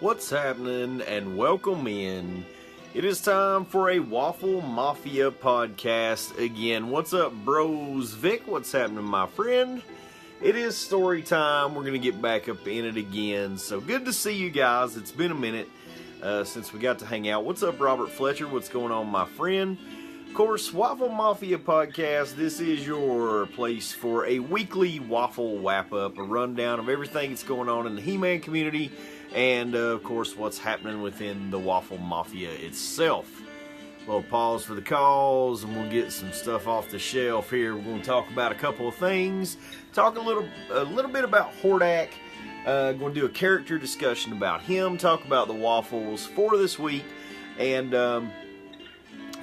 What's happening, and welcome in. It is time for a Waffle Mafia podcast again. What's up, bros? Vic, what's happening, my friend? It is story time. We're going to get back up in it again. So good to see you guys. It's been a minute since we got to hang out. What's up, Robert Fletcher? What's going on, my friend? Of course, Waffle Mafia podcast. This is your place for a weekly Waffle wrap-up, a rundown of everything that's going on in the He-Man community, and, of course, what's happening within the Waffle Mafia itself. A little pause for the calls, and we'll get some stuff off the shelf here. We're going to talk about a couple of things. Talk a little bit about HORDAK. Going to do a character discussion about him. Talk about the Waffles for this week. And a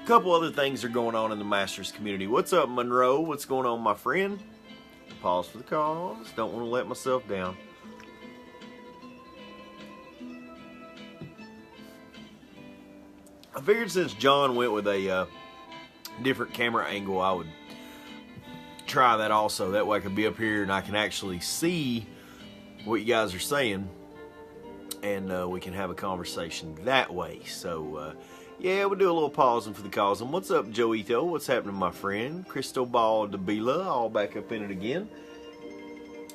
couple other things are going on in the Masters community. What's up, Monroe? What's going on, my friend? Pause for the calls. Don't want to let myself down. I figured since John went with a different camera angle, I would try that also. That way I could be up here and I can actually see what you guys are saying, and we can have a conversation that way. So, yeah, we'll do a little pausing for the calls. And what's up, Joito? What's happening, my friend? Cristobal Dabila, all back up in it again.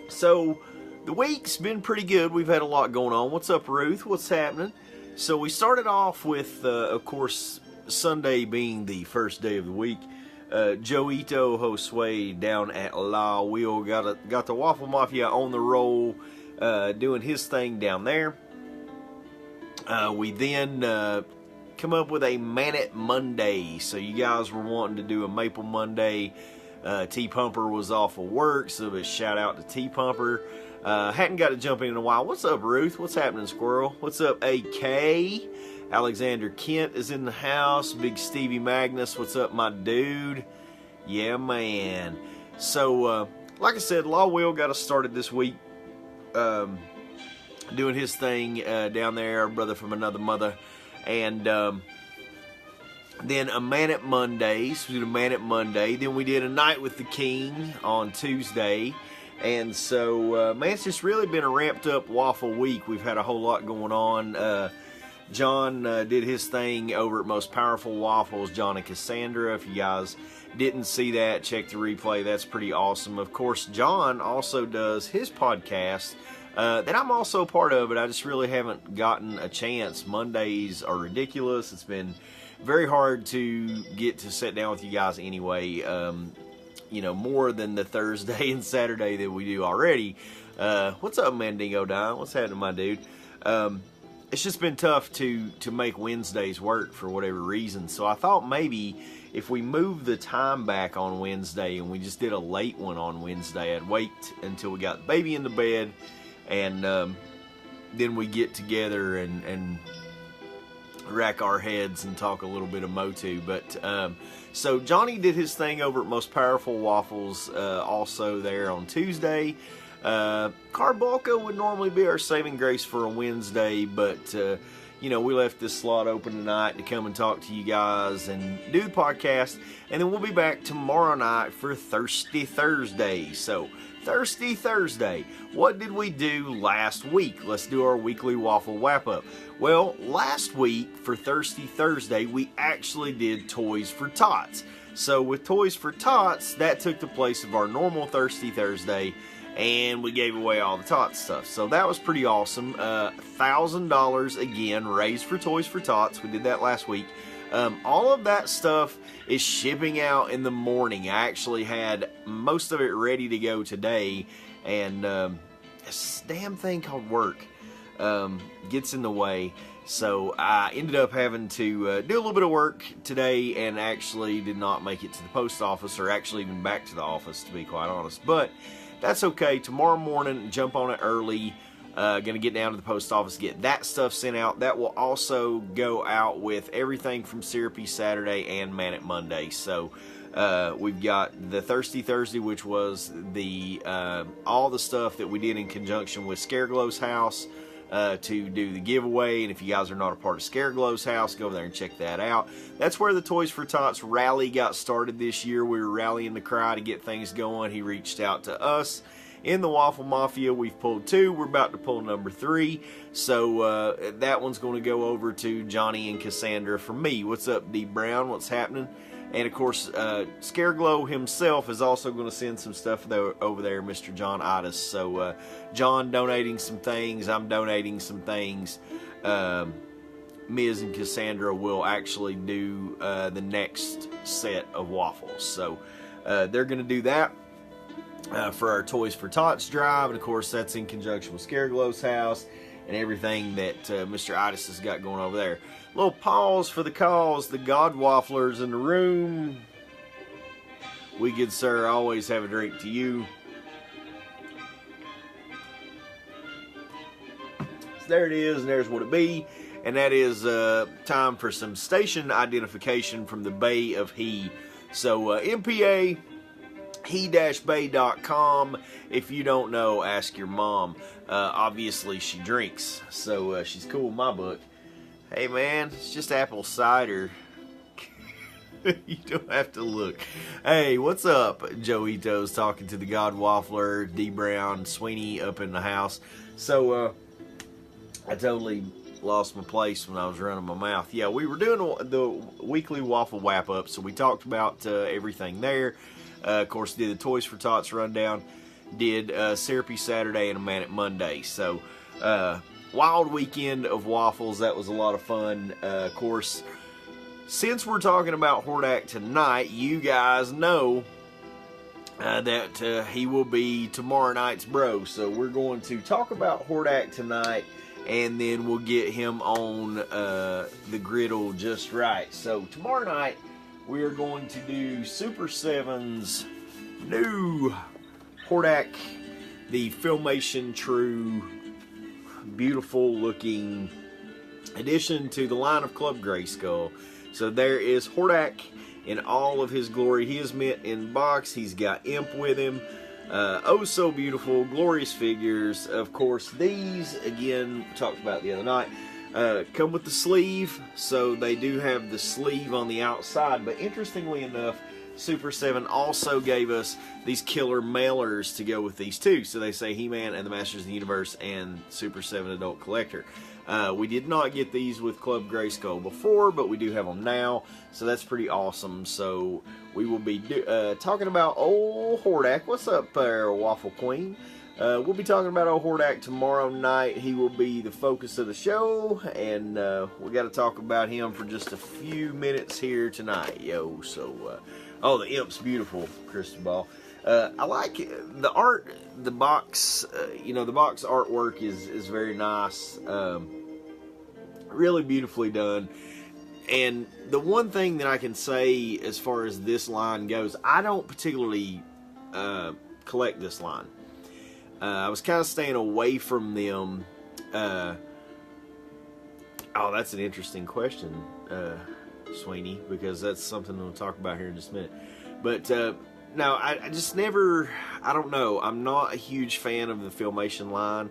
So, the week's been pretty good. We've had a lot going on. What's up, Ruth? What's happening? So we started off with, of course, Sunday being the first day of the week. Joito Josue down at La Wheel got the Waffle Mafia on the roll, doing his thing down there. We then come up with a Man It Monday. So you guys were wanting to do a Maple Monday. T Pumper was off of work, so a shout out to T Pumper. Hadn't got to jump in a while. What's up, Ruth? What's happening, Squirrel? What's up, AK? Alexander Kent is in the house. Big Stevie Magnus. What's up, my dude? Yeah, man. So, like I said, Law Will got us started this week. Doing his thing down there. Our brother from another mother. And then a Man It Monday. So we did a Man It Monday. Then we did a Night with the King on Tuesday. And so, man, it's just really been a ramped up Waffle week. We've had a whole lot going on. John did his thing over at Most Powerful Waffles, John and Cassandra. If you guys didn't see that, check the replay. That's pretty awesome. Of course, John also does his podcast that I'm also part of, but I just really haven't gotten a chance. Mondays are ridiculous. It's been very hard to get to sit down with you guys anyway. You know, more than the Thursday and Saturday that we do already. What's up, Mandingo Don? What's happening, my dude? It's just been tough to make Wednesdays work for whatever reason. So I thought maybe if we moved the time back on Wednesday and we just did a late one on Wednesday, I'd wait until we got the baby in the bed, and then we get together and rack our heads and talk a little bit of Motu. But so Johnny did his thing over at Most Powerful Waffles also there on Tuesday. Carbulca would normally be our saving grace for a Wednesday, but you know, we left this slot open tonight to come and talk to you guys and do the podcast, and then we'll be back tomorrow night for Thirsty Thursday. So Thirsty Thursday, what did we do last week? Let's do our weekly Waffle wrap-up. Well, last week for Thirsty Thursday, we actually did Toys for Tots. So with Toys for Tots, that took the place of our normal Thirsty Thursday, and we gave away all the Tots stuff. So that was pretty awesome. $1,000 again raised for Toys for Tots. We did that last week. All of that stuff is shipping out in the morning. I actually had most of it ready to go today, and this damn thing called work gets in the way. So I ended up having to do a little bit of work today, and actually did not make it to the post office, or actually even back to the office, to be quite honest. But that's okay. Tomorrow morning, jump on it early. Gonna get down to the post office, get that stuff sent out. That will also go out with everything from Syrupy Saturday and Man It Monday. So we've got the Thirsty Thursday, which was the all the stuff that we did in conjunction with Scareglow's house to do the giveaway. And if you guys are not a part of Scareglow's house, go over there and check that out. That's where the Toys for Tots rally got started this year. We were rallying the crowd to get things going. He reached out to us in the Waffle Mafia. We've pulled 2. We're about to pull number 3. So that one's going to go over to Johnny and Cassandra from me. What's up, D Brown? What's happening? And of course, Scareglow himself is also going to send some stuff over there, Mr. John Itis. So John donating some things, I'm donating some things. Miz and Cassandra will actually do the next set of waffles. So they're going to do that for our Toys for Tots drive. And of course, that's in conjunction with Scareglow's house and everything that Mr. Itis has got going over there. Little pause for the cause. The God Wafflers in the room. We, good sir, always have a drink to you. So there it is, and there's what it be. And that is time for some station identification from the Bay of He. So MPA, he-bay.com. If you don't know, ask your mom. Obviously, she drinks, so she's cool in my book. Hey, man, it's just apple cider. You don't have to look. Hey, what's up? Joito's talking to the God Waffler, D Brown, Sweeney up in the house. So, I totally lost my place when I was running my mouth. Yeah, we were doing the weekly Waffle Wrap-Up, so we talked about everything there. Of course, did the Toys for Tots rundown, did Syrupy Saturday and a Manic Monday. So, wild weekend of waffles. That was a lot of fun. Of course, since we're talking about HORDAK tonight, you guys know that he will be tomorrow night's bro. So we're going to talk about HORDAK tonight, and then we'll get him on the griddle just right. So tomorrow night, we are going to do Super 7's new HORDAK, the Filmation True, beautiful looking addition to the line of Club Grayskull. So there is HORDAK in all of his glory. He is mint in box. He's got Imp with him. Oh, so beautiful, glorious figures. Of course, these, again, we talked about the other night, come with the sleeve. So they do have the sleeve on the outside. But interestingly enough, Super 7 also gave us these killer mailers to go with these too. So they say He-Man and the Masters of the Universe and Super 7 Adult Collector. We did not get these with Club Grayskull before, but we do have them now. So that's pretty awesome. So we will be talking about old HORDAK. What's up there, Waffle Queen? We'll be talking about old HORDAK tomorrow night. He will be the focus of the show, and we got to talk about him for just a few minutes here tonight, yo. So, oh, the Imp's beautiful, Cristobal. I like the art, the box. You know, the box artwork is very nice, really beautifully done. And the one thing that I can say as far as this line goes, I don't particularly collect this line. I was kind of staying away from them. Oh, that's an interesting question, Sweeney, because that's something we'll talk about here in just a minute. But no, I just never, I don't know. I'm not a huge fan of the Filmation line.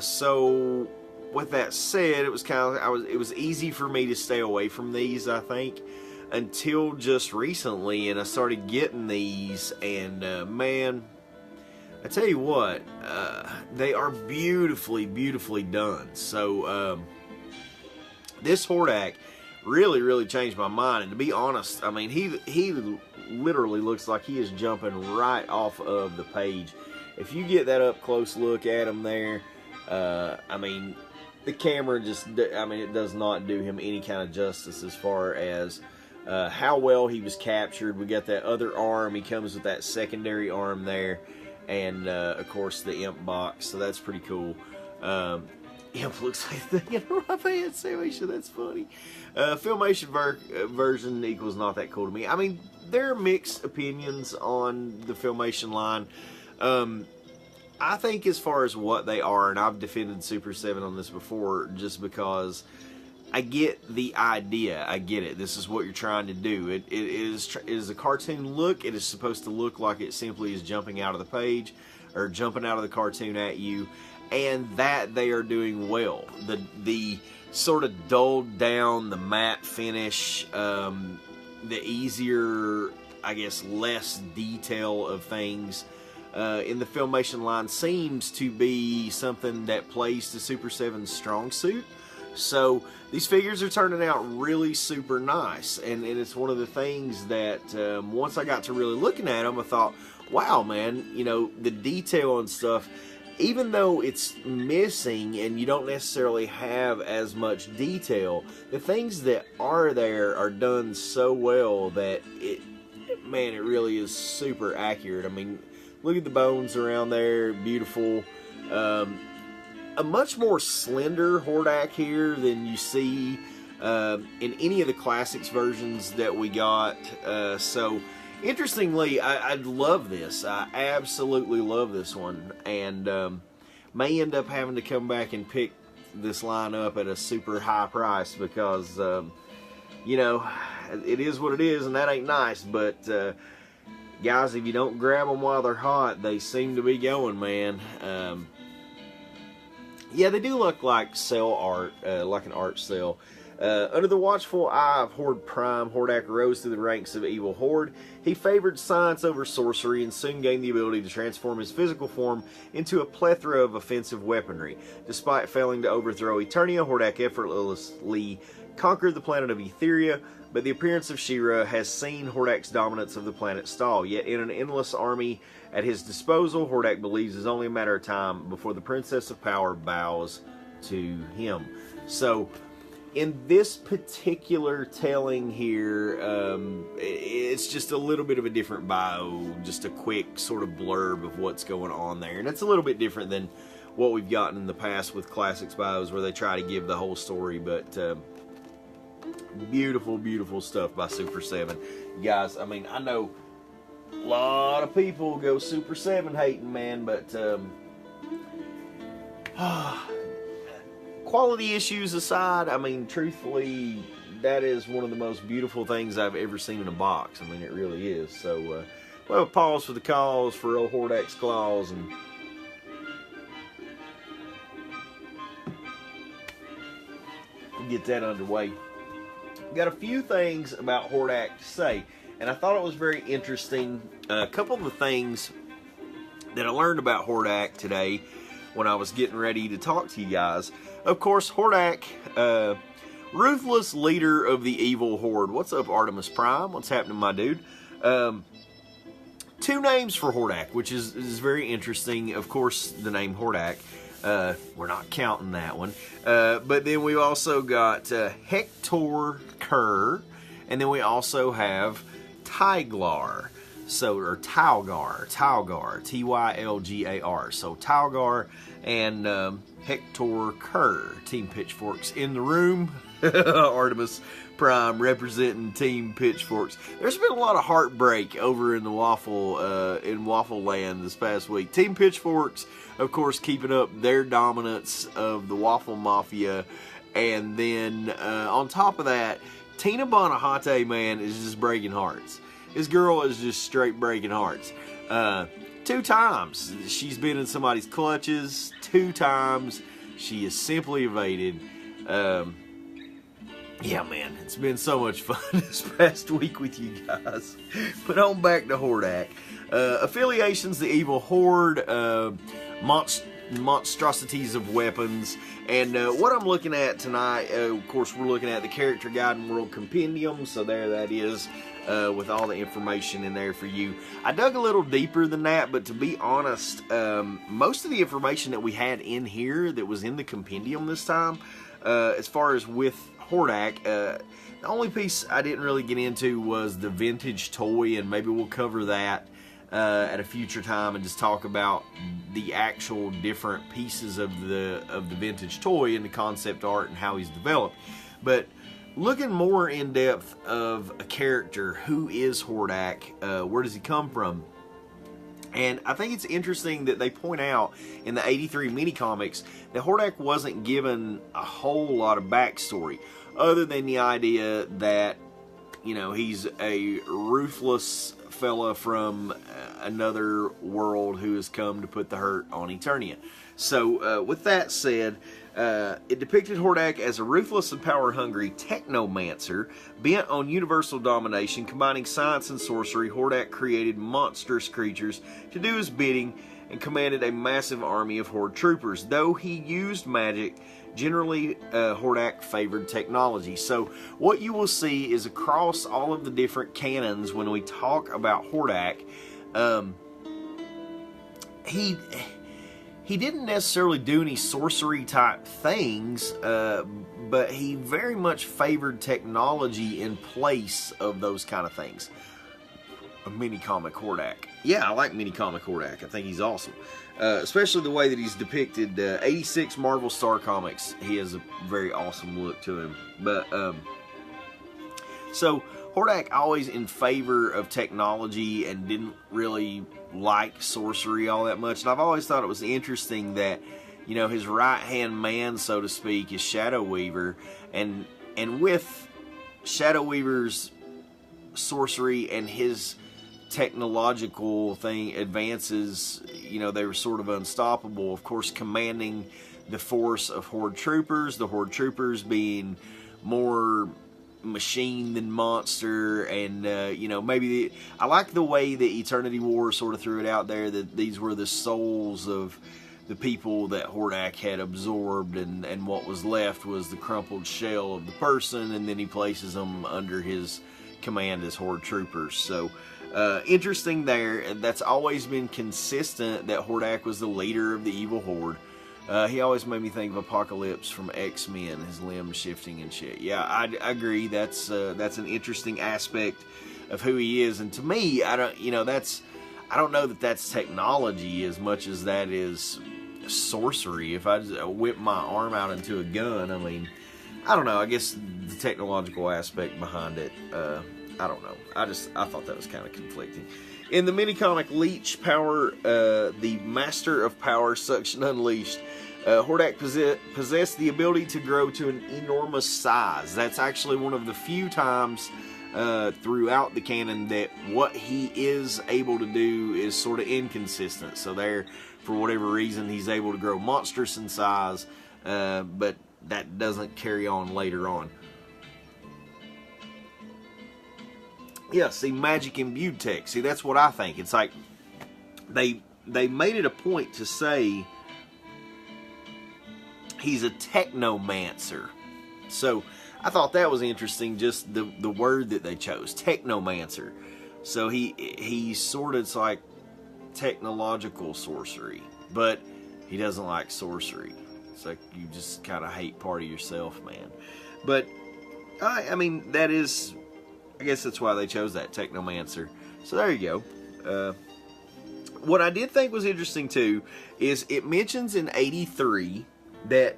So with that said, it was kind of, it was easy for me to stay away from these, I think, until just recently, and I started getting these, and man, I tell you what, they are beautifully, beautifully done. So this HORDAK really changed my mind. And to be honest, I mean, he literally looks like he is jumping right off of the page. If you get that up close look at him there, I mean, the camera just, I mean, it does not do him any kind of justice as far as how well he was captured. We got that other arm. He comes with that secondary arm there. And, of course, the Imp box. So that's pretty cool. Imp looks like the thing in a rough hand sandwich. So that's funny. Filmation version equals not that cool to me. I mean, there are mixed opinions on the Filmation line. I think as far as what they are, and I've defended Super 7 on this before just because I get the idea. I get it. This is what you're trying to do. It is a cartoon look. It is supposed to look like it simply is jumping out of the page or jumping out of the cartoon at you, and that they are doing well. The sort of dulled down, the matte finish, the easier, I guess, less detail of things in the Filmation line seems to be something that plays to Super 7's strong suit. So these figures are turning out really super nice, and it's one of the things that once I got to really looking at them, I thought, wow, man, you know, the detail and stuff, even though it's missing and you don't necessarily have as much detail, the things that are there are done so well that man, it really is super accurate. I mean, look at the bones around there, beautiful. A much more slender HORDAK here than you see in any of the classics versions that we got. So, interestingly, I love this. I absolutely love this one, and may end up having to come back and pick this line up at a super high price because, you know, it is what it is, and that ain't nice. But guys, if you don't grab them while they're hot, they seem to be going, man. Yeah, they do look like cell art, like an art cell. Under the watchful eye of Horde Prime, HORDAK rose through the ranks of evil Horde. He favored science over sorcery and soon gained the ability to transform his physical form into a plethora of offensive weaponry. Despite failing to overthrow Eternia, HORDAK effortlessly conquered the planet of Etheria, but the appearance of She-Ra has seen HORDAK's dominance of the planet stall. Yet in an endless army at his disposal, HORDAK believes it's only a matter of time before the Princess of Power bows to him. So, in this particular telling here, it's just a little bit of a different bio, just a quick sort of blurb of what's going on there. And it's a little bit different than what we've gotten in the past with classics bios where they try to give the whole story, but beautiful, beautiful stuff by Super 7. Guys, I mean, I know a lot of people go Super 7 hating, man, but quality issues aside, I mean, truthfully, that is one of the most beautiful things I've ever seen in a box. I mean, it really is. So, well, pause for the cause for old HORDAK's claws, and get that underway. Got a few things about HORDAK to say, and I thought it was very interesting. A couple of the things that I learned about HORDAK today when I was getting ready to talk to you guys. Of course, HORDAK, ruthless leader of the evil Horde. What's up, Artemis Prime? What's happening, my dude? Two names for HORDAK, which is very interesting. Of course, the name HORDAK. We're not counting that one. But then we also got Hector Kerr, and then we also have Tyglar. So, or Tylgar, Tylgar. So Tylgar and Hector Kerr, Team Pitchforks in the room. Artemis Prime representing Team Pitchforks. There's been a lot of heartbreak over in the Waffle, in Waffle Land this past week. Team Pitchforks, of course, keeping up their dominance of the Waffle Mafia, and then on top of that, Tina Bonahate, man, is just breaking hearts. This girl is just straight breaking hearts. 2 times she's been in somebody's clutches. 2 times she is simply evaded. Yeah, man, it's been so much fun this past week with you guys. But on back to HORDAK. Affiliations, the evil Horde, monstrosities of weapons, and what I'm looking at tonight, of course, we're looking at the Character Guide and World Compendium, so there that is. With all the information in there for you. I dug a little deeper than that, but to be honest, most of the information that we had in here that was in the compendium this time, as far as with HORDAK, the only piece I didn't really get into was the vintage toy, and maybe we'll cover that at a future time and just talk about the actual different pieces of the vintage toy and the concept art and how he's developed. But looking more in depth of a character, who is HORDAK, where does he come from? And I think it's interesting that they point out in the 83 mini-comics that HORDAK wasn't given a whole lot of backstory, other than the idea that, you know, he's a ruthless fella from another world who has come to put the hurt on Eternia. So, with that said, it depicted HORDAK as a ruthless and power-hungry technomancer bent on universal domination. Combining science and sorcery, HORDAK created monstrous creatures to do his bidding and commanded a massive army of Horde troopers. Though he used magic, generally HORDAK favored technology. So what you will see is across all of the different canons when we talk about HORDAK, he didn't necessarily do any sorcery type things, but he very much favored technology in place of those kind of things. A mini comic HORDAK. Yeah, I like mini comic HORDAK. I think he's awesome. Especially the way that he's depicted. 86 Marvel Star Comics. He has a very awesome look to him. But, so, HORDAK always in favor of technology and didn't really like sorcery all that much. And I've always thought it was interesting that, you know, his right-hand man, so to speak, is Shadow Weaver. And with Shadow Weaver's sorcery and his technological advances, you know, they were sort of unstoppable. Of course, commanding the force of Horde troopers, the Horde troopers being more machine than monster, and you know, maybe I like the way that Eternity War sort of threw it out there that these were the souls of the people that HORDAK had absorbed, and what was left was the crumpled shell of the person, and then he places them under his command as Horde troopers. So interesting there. That's always been consistent that HORDAK was the leader of the evil Horde. He always made me think of Apocalypse from X-Men, his limbs shifting and shit. Yeah, I agree. That's an interesting aspect of who he is, and to me, I don't know that that's technology as much as that is sorcery. If I just whip my arm out into a gun, I mean, I don't know. I guess the technological aspect behind it, I don't know. I thought that was kind of conflicting. In the mini-comic Leech Power, the Master of Power, Suction Unleashed, HORDAK possessed the ability to grow to an enormous size. That's actually one of the few times throughout the canon that what he is able to do is sort of inconsistent. So there, for whatever reason, he's able to grow monstrous in size, but that doesn't carry on later on. Yeah, see, magic imbued tech. See, that's what I think. It's like they made it a point to say he's a technomancer. So I thought that was interesting, just the word that they chose, technomancer. So he's sort of, it's like technological sorcery, but he doesn't like sorcery. It's like you just kind of hate part of yourself, man. But I mean, that is, I guess that's why they chose that, technomancer. So there you go. What I did think was interesting too is it mentions in 83 that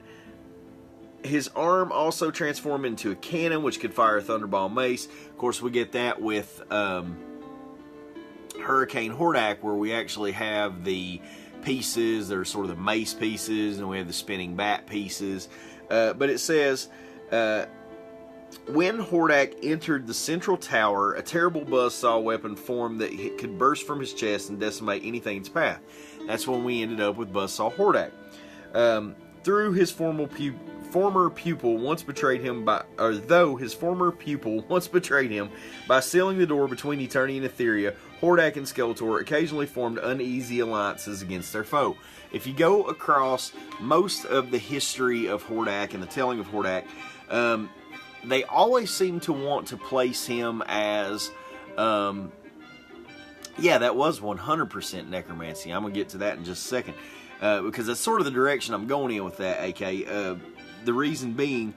his arm also transformed into a cannon which could fire a thunderball mace. Of course, we get that with Hurricane HORDAK, where we actually have the pieces that are sort of the mace pieces, and we have the spinning bat pieces. But it says, when HORDAK entered the central tower, a terrible buzzsaw weapon formed that could burst from his chest and decimate anything in its path. That's when we ended up with Buzzsaw HORDAK. Though his former pupil once betrayed him by sealing the door between Eternia and Etheria, HORDAK and Skeletor occasionally formed uneasy alliances against their foe. If you go across most of the history of HORDAK and the telling of HORDAK, they always seem to want to place him as, yeah, that was 100% necromancy. I'm going to get to that in just a second, because that's sort of the direction I'm going in with that, AK. The reason being,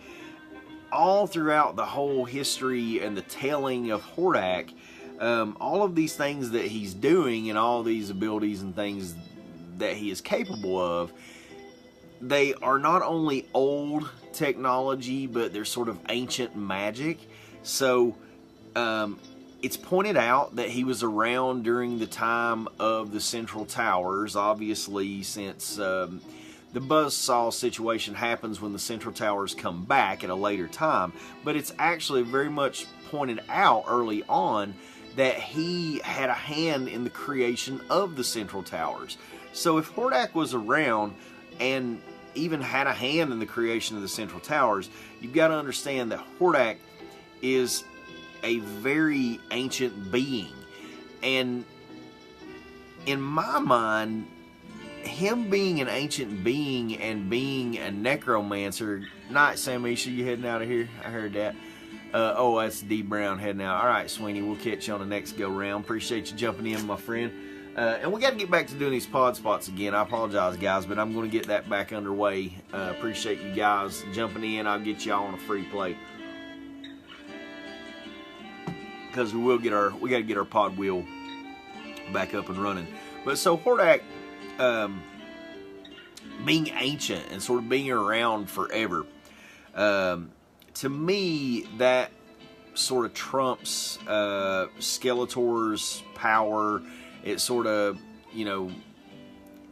all throughout the whole history and the telling of HORDAK, all of these things that he's doing and all these abilities and things that he is capable of, they are not only old technology, but they're sort of ancient magic. So it's pointed out that he was around during the time of the Central Towers, obviously, since the Buzzsaw situation happens when the Central Towers come back at a later time. But it's actually very much pointed out early on that he had a hand in the creation of the Central Towers. So if HORDAK was around and even had a hand in the creation of the Central Towers, you've got to understand that HORDAK is a very ancient being. And in my mind, him being an ancient being and being a necromancer... Night, Samisha, you heading out of here? I heard that. Oh, that's D Brown heading out. All right, Sweeney, we'll catch you on the next go-round. Appreciate you jumping in, my friend. And we got to get back to doing these pod spots again. I apologize, guys, but I'm going to get that back underway. Appreciate you guys jumping in. I'll get y'all on a free play. Because we got to get our pod wheel back up and running. But so HORDAK, being ancient and sort of being around forever, to me, that sort of trumps Skeletor's power. It sort of, you know,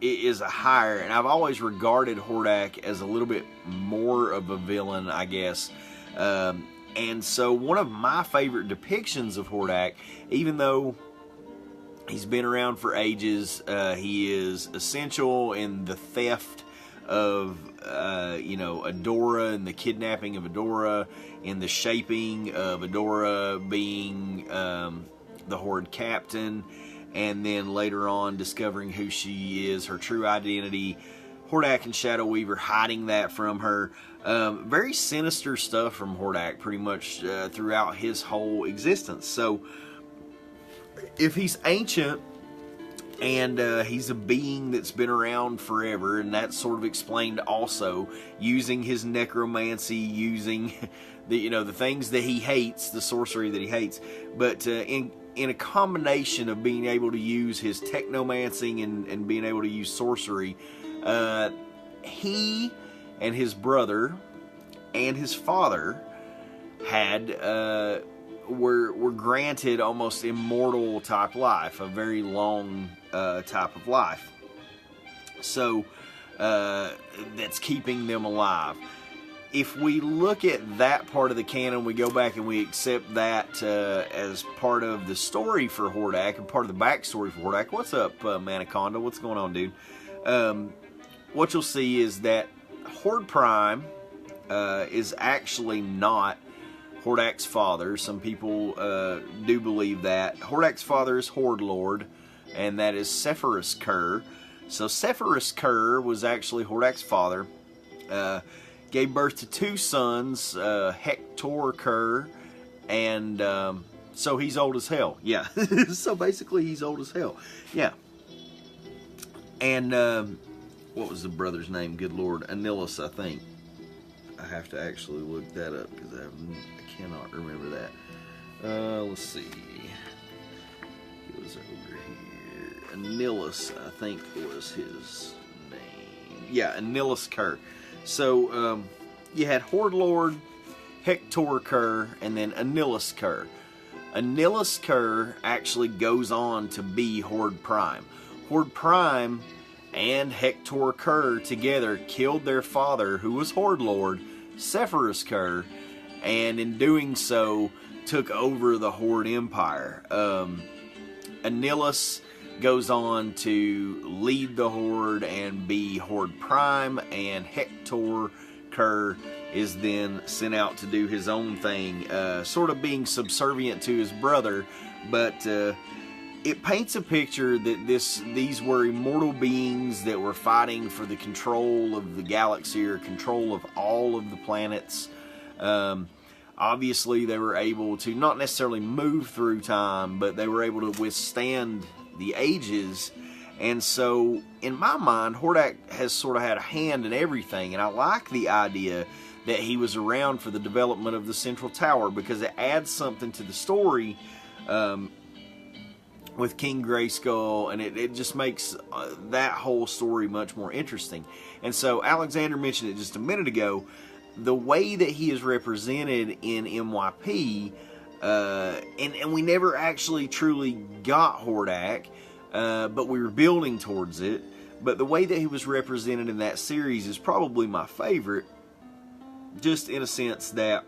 it is a higher, and I've always regarded HORDAK as a little bit more of a villain, I guess. And so one of my favorite depictions of HORDAK, even though he's been around for ages, he is essential in the theft of, you know, Adora and the kidnapping of Adora, and the shaping of Adora being the Horde captain, and then later on discovering who she is, her true identity. HORDAK and Shadow Weaver hiding that from her. Very sinister stuff from HORDAK pretty much throughout his whole existence. So if he's ancient and he's a being that's been around forever, and that's sort of explained also using his necromancy, using the, you know, the things that he hates, the sorcery that he hates, but in a combination of being able to use his technomancy and being able to use sorcery, he and his brother and his father had were granted almost immortal type life, a very long type of life. So that's keeping them alive. If we look at that part of the canon, we go back and we accept that as part of the story for HORDAK and part of the backstory for HORDAK. What's up, Manaconda? What's going on, dude? What you'll see is that Horde Prime is actually not HORDAK's father. Some people do believe that. HORDAK's father is Horde Lord, and that is Sephirus Kerr. So Sephirus Kerr was actually HORDAK's father. Gave birth to two sons, Hector Kerr, and so he's old as hell. Yeah, so basically he's old as hell. Yeah. And what was the brother's name? Good Lord, Anilus, I think. I have to actually look that up because I cannot remember that. Let's see. It was over here. Anilus, I think, was his name. Yeah, Anilus Kerr. So you had Horde Lord, Hector Kerr, and then Anilus Kerr. Anilus Kerr actually goes on to be Horde Prime. Horde Prime and Hector Kerr together killed their father, who was Horde Lord, Sephirus Kerr, and in doing so took over the Horde Empire. Anilus goes on to lead the Horde and be Horde Prime, and Hector Kerr is then sent out to do his own thing, sort of being subservient to his brother, but it paints a picture that these were immortal beings that were fighting for the control of the galaxy, or control of all of the planets. Obviously, they were able to not necessarily move through time, but they were able to withstand the ages. And so in my mind, HORDAK has sort of had a hand in everything, and I like the idea that he was around for the development of the Central Tower, because it adds something to the story with King Grayskull, and it just makes that whole story much more interesting. And so Alexander mentioned it just a minute ago, the way that he is represented in MYP, and we never actually truly got HORDAK, but we were building towards it. But the way that he was represented in that series is probably my favorite, just in a sense that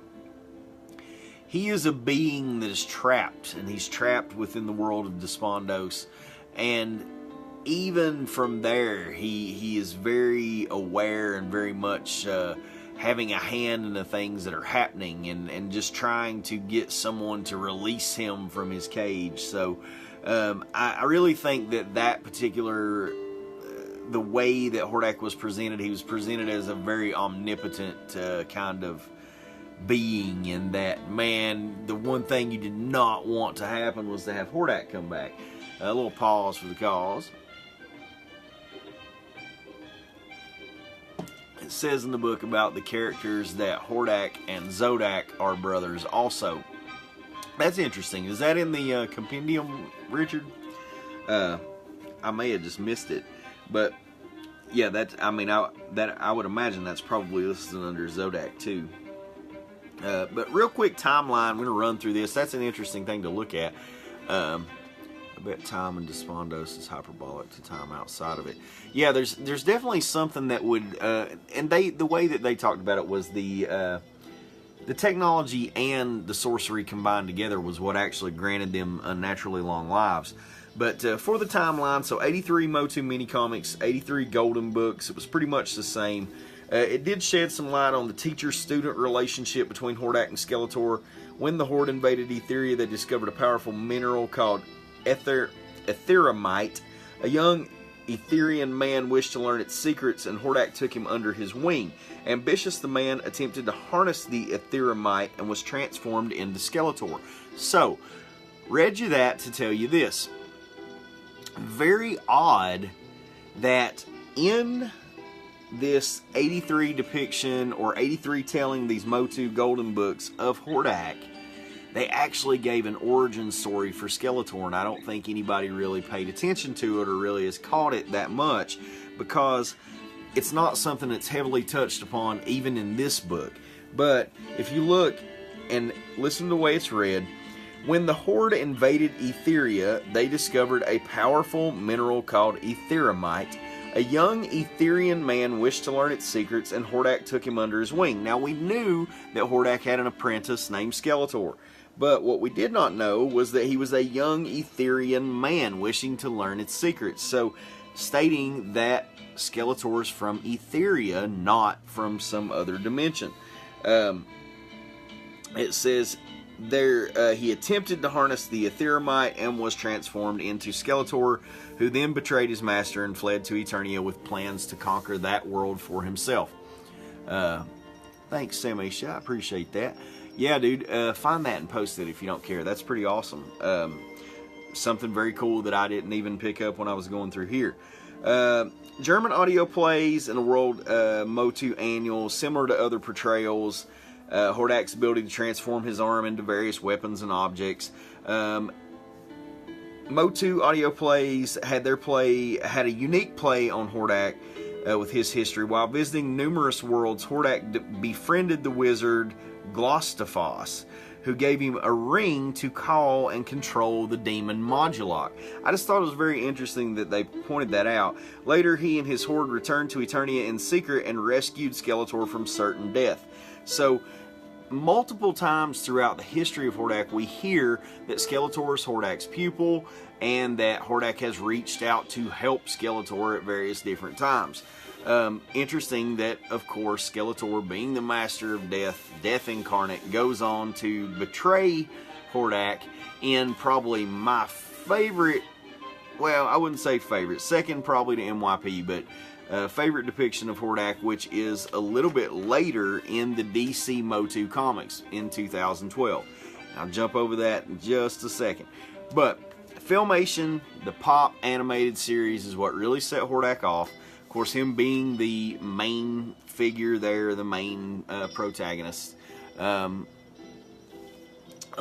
he is a being that is trapped, and he's trapped within the world of Despondos. And even from there, he is very aware and very much having a hand in the things that are happening, and just trying to get someone to release him from his cage. So I really think that particular, the way that HORDAK was presented, he was presented as a very omnipotent kind of being, and that, man, the one thing you did not want to happen was to have HORDAK come back. A little pause for the cause. It says in the book about the characters that HORDAK and Zodak are brothers also. That's interesting. Is that in the compendium, Richard? I may have just missed it, but yeah, I would imagine that's probably listed under Zodak too. But real quick timeline, we're gonna run through this. That's an interesting thing to look at. I bet time in Despondos is hyperbolic to time outside of it. Yeah, there's definitely something that would, and the way that they talked about it was the technology and the sorcery combined together was what actually granted them unnaturally long lives. But for the timeline, so 83 Motu mini comics, 83 golden books. It was pretty much the same. It did shed some light on the teacher-student relationship between HORDAK and Skeletor. When the Horde invaded Etheria, they discovered a powerful mineral called etheramite. A young Etherian man wished to learn its secrets, and HORDAK took him under his wing. Ambitious, the man attempted to harness the etheramite and was transformed into Skeletor. So, read you that to tell you this. Very odd that in this 83 depiction, or 83 telling these Motu golden books of HORDAK, they actually gave an origin story for Skeletor, and I don't think anybody really paid attention to it or really has caught it that much, because it's not something that's heavily touched upon even in this book. But if you look and listen to the way it's read, when the Horde invaded Etheria, they discovered a powerful mineral called etheramite. A young Etherian man wished to learn its secrets, and HORDAK took him under his wing. Now, we knew that HORDAK had an apprentice named Skeletor, but what we did not know was that he was a young Etherian man wishing to learn its secrets. So, stating that Skeletor's from Etheria, not from some other dimension. It says there, he attempted to harness the etheramite and was transformed into Skeletor, who then betrayed his master and fled to Eternia with plans to conquer that world for himself. Thanks, Samisha. I appreciate that. Yeah, dude, find that and post it if you don't care. That's pretty awesome. Something very cool that I didn't even pick up when I was going through here. German audio plays in a World Motu annual, similar to other portrayals. HORDAK's ability to transform his arm into various weapons and objects. Motu audio plays had a unique play on HORDAK with his history. While visiting numerous worlds, HORDAK befriended the wizard Glostafos, who gave him a ring to call and control the demon Modulok. I just thought it was very interesting that they pointed that out. Later, he and his horde returned to Eternia in secret and rescued Skeletor from certain death. So, multiple times throughout the history of HORDAK, we hear that Skeletor is HORDAK's pupil, and that HORDAK has reached out to help Skeletor at various different times. Interesting that, of course, Skeletor, being the master of death, death incarnate, goes on to betray HORDAK in probably my favorite, well, I wouldn't say favorite, second probably to MYP, but favorite depiction of HORDAK, which is a little bit later in the DC Motu comics in 2012. I'll jump over that in just a second. But Filmation, the Pop animated series, is what really set HORDAK off. Of course, him being the main figure there, the main protagonist. Let's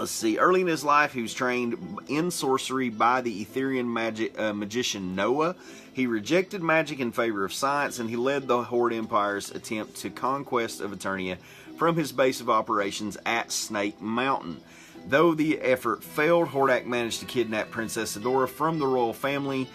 see. Early in his life, he was trained in sorcery by the Etherian magician Noah. He rejected magic in favor of science, and he led the Horde Empire's attempt to conquest of Eternia from his base of operations at Snake Mountain. Though the effort failed, HORDAK managed to kidnap Princess Adora from the royal family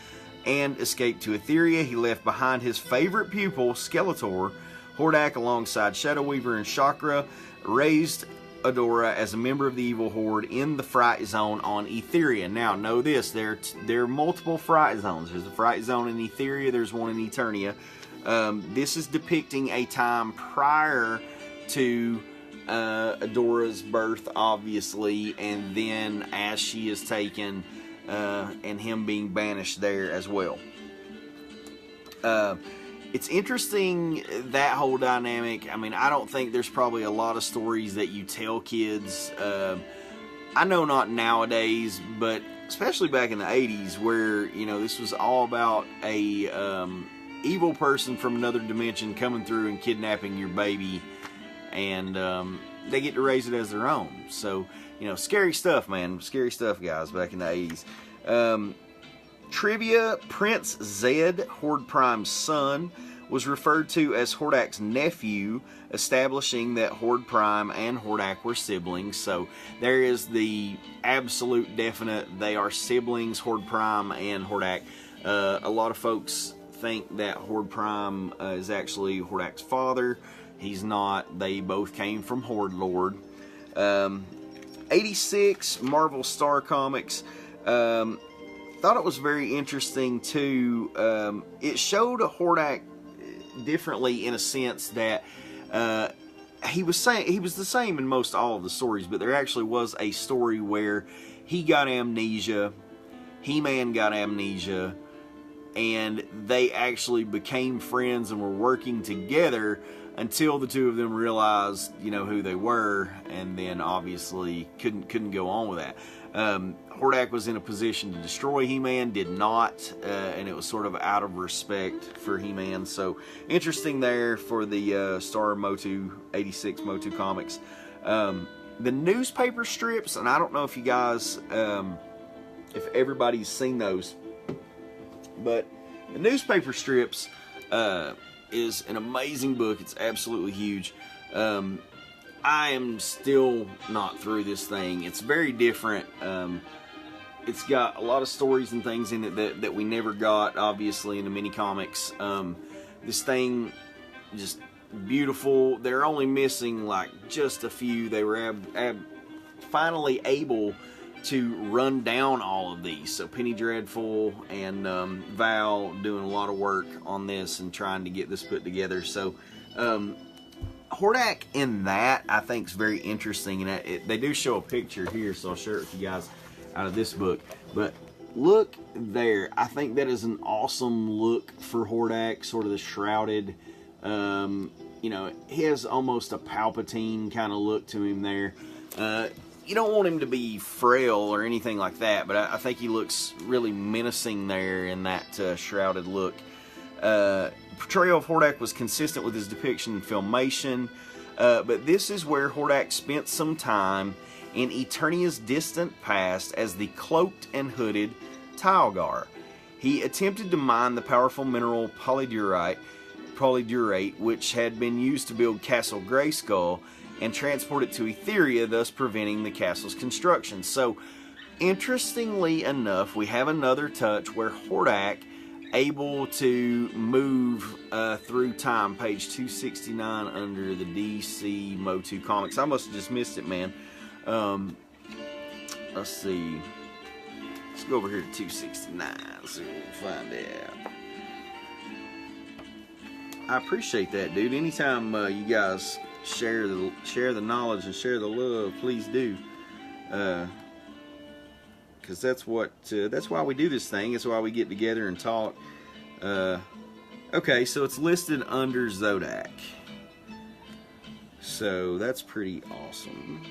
and escaped to Etheria. He left behind his favorite pupil, Skeletor. HORDAK, alongside Shadow Weaver and Chakra, raised Adora as a member of the evil horde in the Fright Zone on Etheria. Now, know this, there are multiple Fright Zones. There's a Fright Zone in Etheria, there's one in Eternia. This is depicting a time prior to Adora's birth, obviously, and then as she is taken, and him being banished there as well. It's interesting, that whole dynamic. I mean, I don't think there's probably a lot of stories that you tell kids. I know not nowadays, but especially back in the 80s where, you know, this was all about a evil person from another dimension coming through and kidnapping your baby, and they get to raise it as their own. So, you know, scary stuff, man. Scary stuff, guys, back in the 80s. Trivia: Prince Zed, Horde Prime's son, was referred to as HORDAK's nephew, establishing that Horde Prime and HORDAK were siblings. So there is the absolute definite, they are siblings, Horde Prime and HORDAK. A lot of folks think that Horde Prime is actually HORDAK's father. He's not. They both came from Horde Lord. 86, Marvel Star Comics. Thought it was very interesting too. It showed a HORDAK differently in a sense that he was the same in most all of the stories, but there actually was a story where he got amnesia, He-Man got amnesia, and they actually became friends and were working together until the two of them realized, you know, who they were, and then obviously couldn't go on with that. HORDAK was in a position to destroy He-Man, did not, and it was sort of out of respect for He-Man. So interesting there for the Star Motu 86 Motu comics. The newspaper strips, and I don't know if you guys, if everybody's seen those, but the newspaper strips is an amazing book. It's absolutely huge. I am still not through this thing. It's very different. It's got a lot of stories and things in it that we never got, obviously, in the mini comics. This thing, just beautiful. They're only missing like just a few. They were finally able to run down all of these. So Penny Dreadful and Val doing a lot of work on this and trying to get this put together. So HORDAK in that, I think, is very interesting, and they do show a picture here, so I'll share it with you guys out of this book. But look there, I think that is an awesome look for HORDAK, sort of the shrouded, you know, he has almost a Palpatine kind of look to him there. You don't want him to be frail or anything like that, but I think he looks really menacing there in that shrouded look. Portrayal of HORDAK was consistent with his depiction in Filmation, but this is where HORDAK spent some time in Eternia's distant past as the cloaked and hooded Tylgar. He attempted to mine the powerful mineral polydurite, which had been used to build Castle Grayskull, and transport it to Etheria, thus preventing the castle's construction. So, interestingly enough, we have another touch where HORDAK able to move through time. Page 269 under the DC Motu Comics. I must have just missed it, man. Let's see. Let's go over here to 269. See what we can find out. I appreciate that, dude. Anytime you guys share the knowledge and share the love, please do. Because that's why we do this thing. That's why we get together and talk. Okay, so it's listed under Zodak. So that's pretty awesome.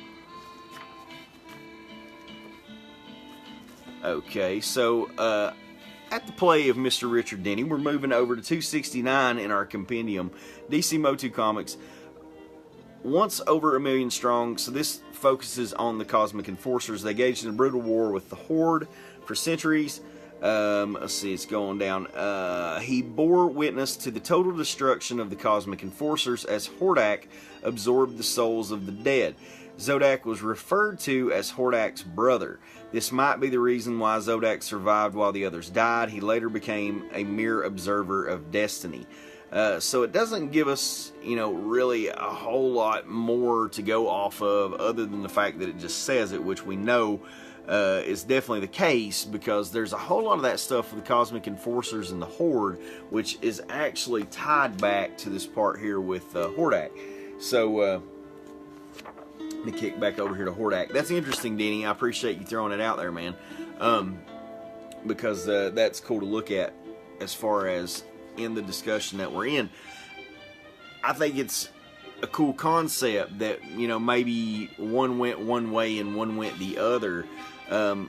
Okay, so at the play of Mr. Richard Denny, we're moving over to 269 in our compendium. DC Motu Comics. Once over 1 million strong, so this focuses on the Cosmic Enforcers. They engaged in a brutal war with the Horde for centuries. Let's see, it's going down. He bore witness to the total destruction of the Cosmic Enforcers as HORDAK absorbed the souls of the dead. Zodak was referred to as HORDAK's brother. This might be the reason why Zodak survived while the others died. He later became a mere observer of destiny. So it doesn't give us, really a whole lot more to go off of other than the fact that it just says it, which we know is definitely the case, because there's a whole lot of that stuff with the Cosmic Enforcers and the Horde, which is actually tied back to this part here with HORDAK. So let me kick back over here to HORDAK. That's interesting, Denny. I appreciate you throwing it out there, man, because that's cool to look at as far as in the discussion that we're in. I think it's a cool concept that, maybe one went one way and one went the other. I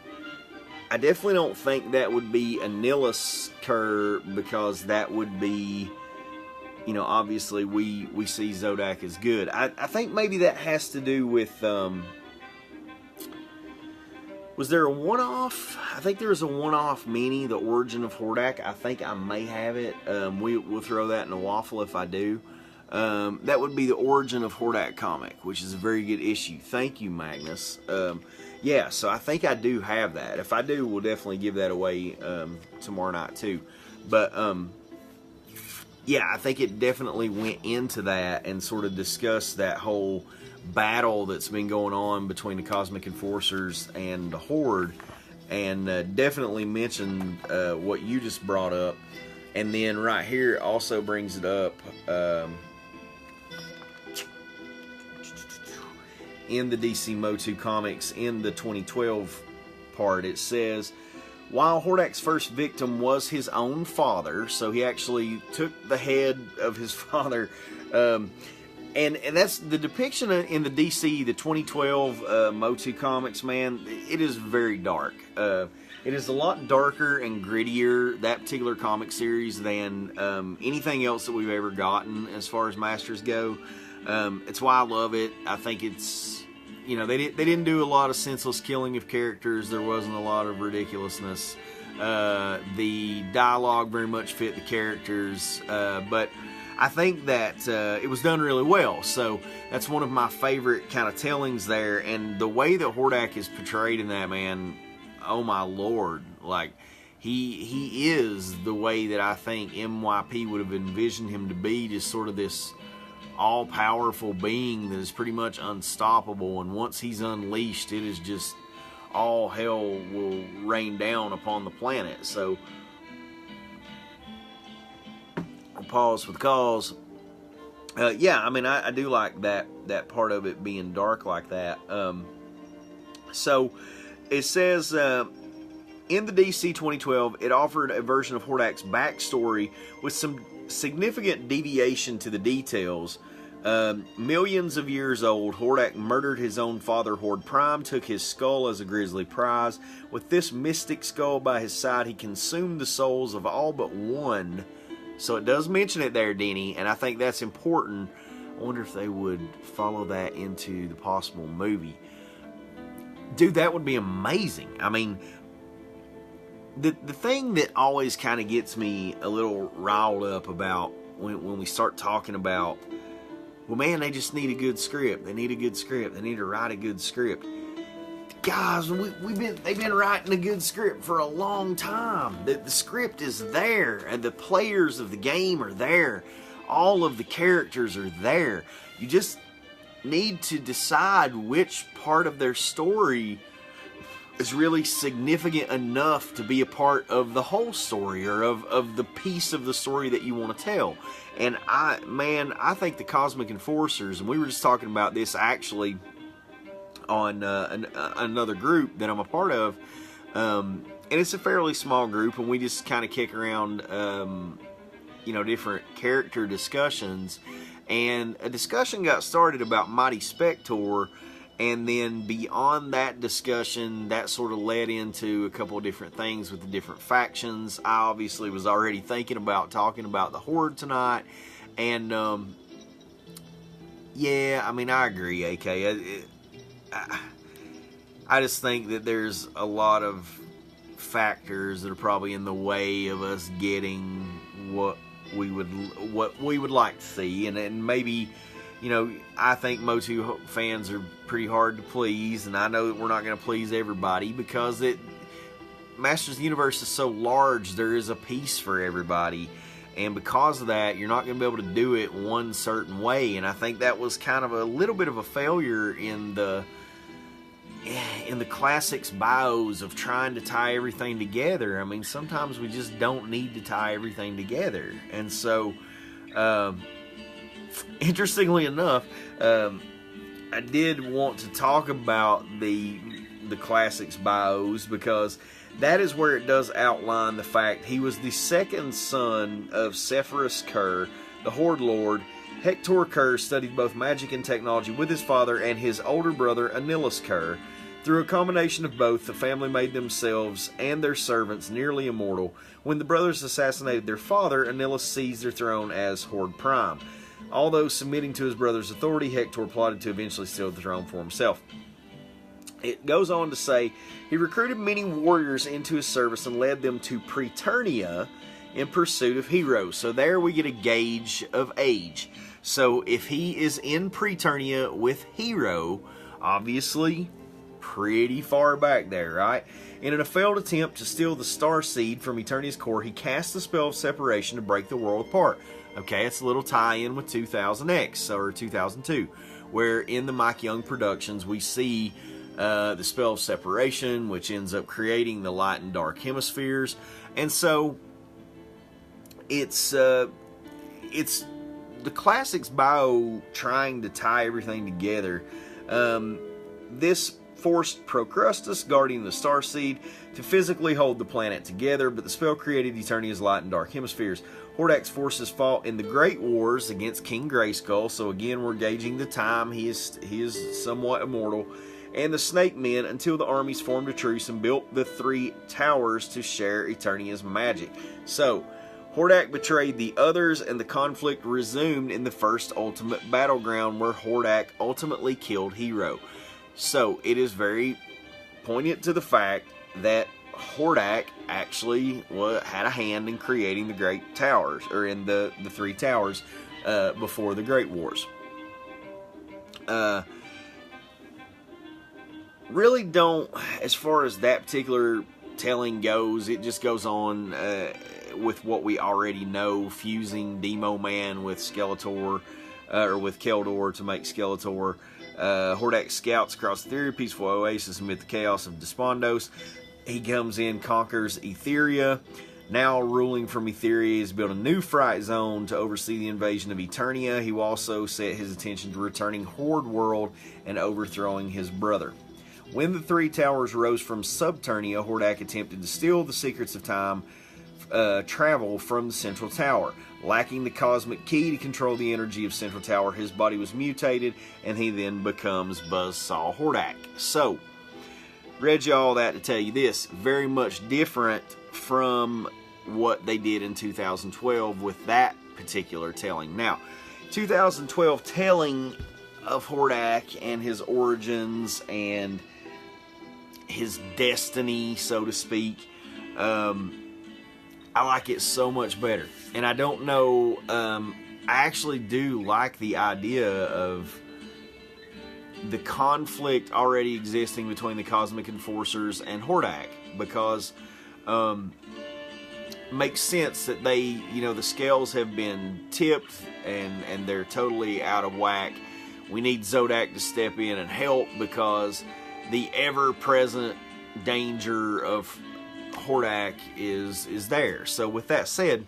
definitely don't think that would be a Nihilus cur, because that would be, obviously we see HORDAK as good. I think maybe that has to do with, was there a one-off? I think there was a one-off mini, The Origin of HORDAK. I think I may have it. We'll throw that in a waffle if I do. That would be The Origin of HORDAK comic, which is a very good issue. Thank you, Magnus. Yeah, so I think I do have that. If I do, we'll definitely give that away tomorrow night too. But yeah, I think it definitely went into that and sort of discussed that whole battle that's been going on between the Cosmic Enforcers and the Horde, and definitely mentioned what you just brought up. And then right here also brings it up in the DC Motu comics in the 2012 part. It says, while HORDAK's first victim was his own father, so he actually took the head of his father, and that's the depiction in the DC, the 2012 Motu comics, man. It is very dark. It is a lot darker and grittier, that particular comic series, than anything else that we've ever gotten as far as Masters go. It's why I love it. I think it's, they didn't do a lot of senseless killing of characters. There wasn't a lot of ridiculousness. The dialogue very much fit the characters, but I think that it was done really well. So that's one of my favorite kind of tellings there. And the way that HORDAK is portrayed in that, man, oh my lord, like he is the way that I think MYP would have envisioned him to be, just sort of this all-powerful being that is pretty much unstoppable, and once he's unleashed, it is just all hell will rain down upon the planet. So I'll pause for the cause. Yeah, I mean, I do like that part of it being dark like that. So it says in the DC 2012, it offered a version of HORDAK's backstory with some significant deviation to the details. Millions of years old, HORDAK murdered his own father, Horde Prime, took his skull as a grisly prize. With this mystic skull by his side, he consumed the souls of all but one. So it does mention it there, Denny, and I think that's important. I wonder if they would follow that into the possible movie. Dude, that would be amazing. I mean, the thing that always kind of gets me a little riled up about when we start talking about, well, man, they just need a good script. They need a good script. They need to write a good script. Guys, they've been writing a good script for a long time. The script is there, and the players of the game are there. All of the characters are there. You just need to decide which part of their story is really significant enough to be a part of the whole story, or of the piece of the story that you want to tell. And I think the Cosmic Enforcers, and we were just talking about this actually on another group that I'm a part of, and it's a fairly small group, and we just kind of kick around different character discussions, and a discussion got started about Mighty Spector. And then beyond that discussion, that sort of led into a couple of different things with the different factions. I obviously was already thinking about talking about the Horde tonight. And, yeah, I mean, I agree, AK. I just think that there's a lot of factors that are probably in the way of us getting what we would like to see. And maybe, I think Motu fans are pretty hard to please, and I know that we're not going to please everybody, because Masters of the Universe is so large, there is a piece for everybody. and because of that, you're not going to be able to do it one certain way. And I think that was kind of a little bit of a failure in the classics bios of trying to tie everything together. I mean, sometimes we just don't need to tie everything together. And so, interestingly enough, I did want to talk about the classics bios, because that is where it does outline the fact he was the second son of Sephiroth Kerr, the Horde Lord. Hector Kerr studied both magic and technology with his father and his older brother Anilus Kerr. Through a combination of both, the family made themselves and their servants nearly immortal. When the brothers assassinated their father, Anilus seized their throne as Horde Prime. Although submitting to his brother's authority, Hector plotted to eventually steal the throne for himself. It goes on to say, he recruited many warriors into his service and led them to Preternia in pursuit of heroes. So there we get a gauge of age. So if he is in Preternia with Hero, obviously pretty far back there, right? And in a failed attempt to steal the Star Seed from Eternia's core, he cast the spell of separation to break the world apart. Okay, it's a little tie-in with 2000X, or 2002, where in the Mike Young productions we see the spell of separation, which ends up creating the light and dark hemispheres. And so it's the classics bio trying to tie everything together. This forced Procrustes, guardian the Starseed, to physically hold the planet together, but the spell created Eternia's light and dark hemispheres. Hordak's forces fought in the Great Wars against King Grayskull, so again we're gauging the time. He is somewhat immortal. And the Snake Men, until the armies formed a truce and built the 3 towers to share Eternia's magic. So, Hordak betrayed the others, and the conflict resumed in the first ultimate battleground, where Hordak ultimately killed Hero. So, it is very poignant to the fact that Hordak actually had a hand in creating the Great Towers, or in the 3 towers before the Great Wars. Really don't, as far as that particular telling goes, it just goes on with what we already know, fusing Demo Man with Skeletor, or with Keldor to make Skeletor. Hordak scouts across the Etheria, peaceful oasis amid the chaos of Despondos. He comes in, conquers Etheria. Now ruling from Etheria, he's built a new Fright Zone to oversee the invasion of Eternia. He will also set his attention to returning Horde World and overthrowing his brother. When the 3 towers rose from Subternia, Hordak attempted to steal the secrets of time travel from the Central Tower. Lacking the cosmic key to control the energy of Central Tower, his body was mutated, and he then becomes Buzzsaw Hordak. So, read you all that to tell you this. Very much different from what they did in 2012 with that particular telling. Now, 2012 telling of Hordak and his origins and his destiny, so to speak, I like it so much better. And I don't know, I actually do like the idea of the conflict already existing between the Cosmic Enforcers and Hordak, because makes sense that they, the scales have been tipped and they're totally out of whack. We need Zodak to step in and help, because the ever-present danger of Hordak is there. So with that said,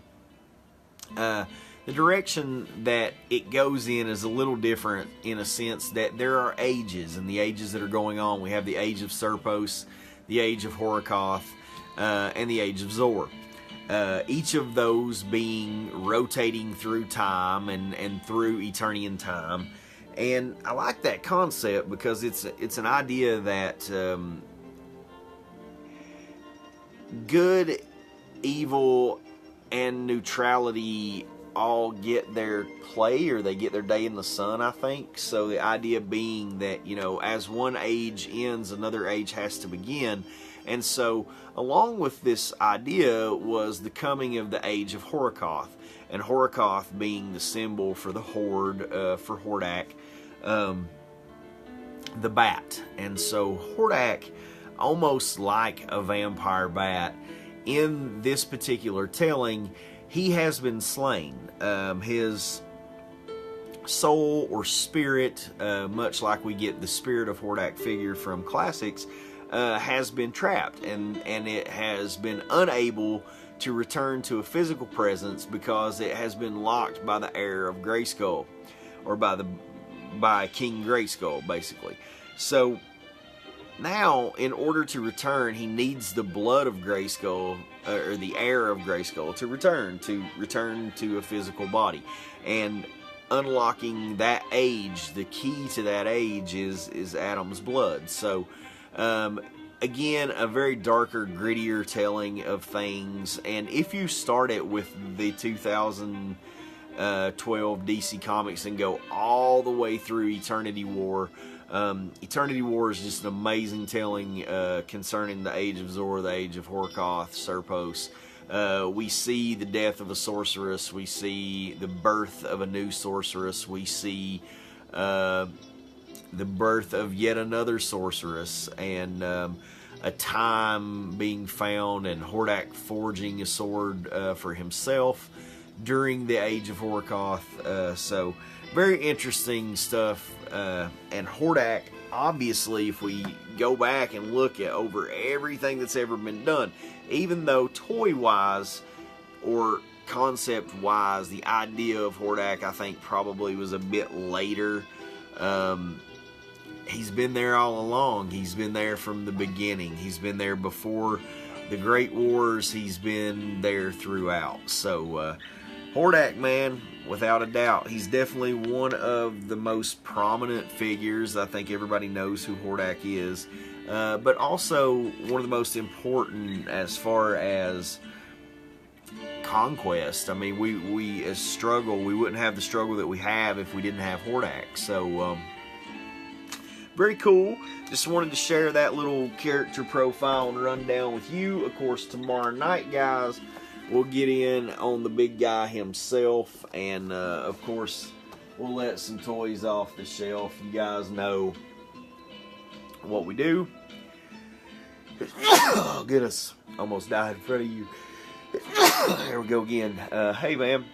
the direction that it goes in is a little different, in a sense that there are ages, and the ages that are going on. We have the age of Serpos, the age of Horakoth, and the age of Zor. Each of those being rotating through time and through Eternian time. And I like that concept, because it's an idea that good, evil, and neutrality all get their play, or they get their day in the sun, I think. So the idea being that, as one age ends, another age has to begin. And so along with this idea was the coming of the age of Horakoth, and Horakoth being the symbol for the Horde, for Hordak, the bat. And so Hordak, almost like a vampire bat, in this particular telling, he has been slain. His soul or spirit, much like we get the Spirit of HORDAK figure from Classics, has been trapped, and it has been unable to return to a physical presence because it has been locked by the heir of Grayskull, or by King Grayskull, basically. So now, in order to return, he needs the blood of Grayskull, or the heir of Grayskull, to return to a physical body. And unlocking that age, the key to that age is Adam's blood. So again, a very darker, grittier telling of things. And if you start it with the 2012 DC Comics and go all the way through Eternity War, Eternity War is just an amazing telling concerning the Age of Zor, the Age of Horkoth, Serpos. We see the death of a sorceress. We see the birth of a new sorceress. We see the birth of yet another sorceress, and a time being found, and HORDAK forging a sword for himself during the Age of Horkoth. So very interesting stuff. And HORDAK, obviously, if we go back and look at over everything that's ever been done, even though toy-wise or concept-wise, the idea of HORDAK, I think, probably was a bit later. He's been there all along. He's been there from the beginning. He's been there before the Great Wars. He's been there throughout. So, HORDAK, man, without a doubt, he's definitely one of the most prominent figures. I think everybody knows who HORDAK is. But also one of the most important as far as conquest. I mean, we as struggle, we wouldn't have the struggle that we have if we didn't have HORDAK. So, very cool. Just wanted to share that little character profile and rundown with you. Of course, tomorrow night, guys, we'll get in on the big guy himself. And, of course, we'll let some toys off the shelf. You guys know what we do. Oh, goodness. Almost died in front of you. There we go again. Hey, man.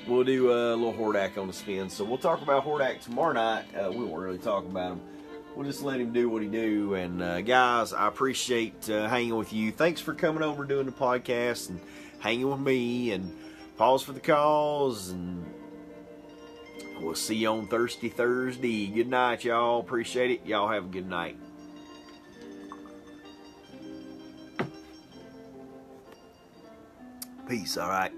We'll do a little HORDAK on the spin. So we'll talk about HORDAK tomorrow night. We won't really talk about him. We'll just let him do what he do. And guys, I appreciate hanging with you. Thanks for coming over doing the podcast and hanging with me. And pause for the cause. And we'll see you on Thursday. Good night, y'all. Appreciate it. Y'all have a good night. Peace, all right?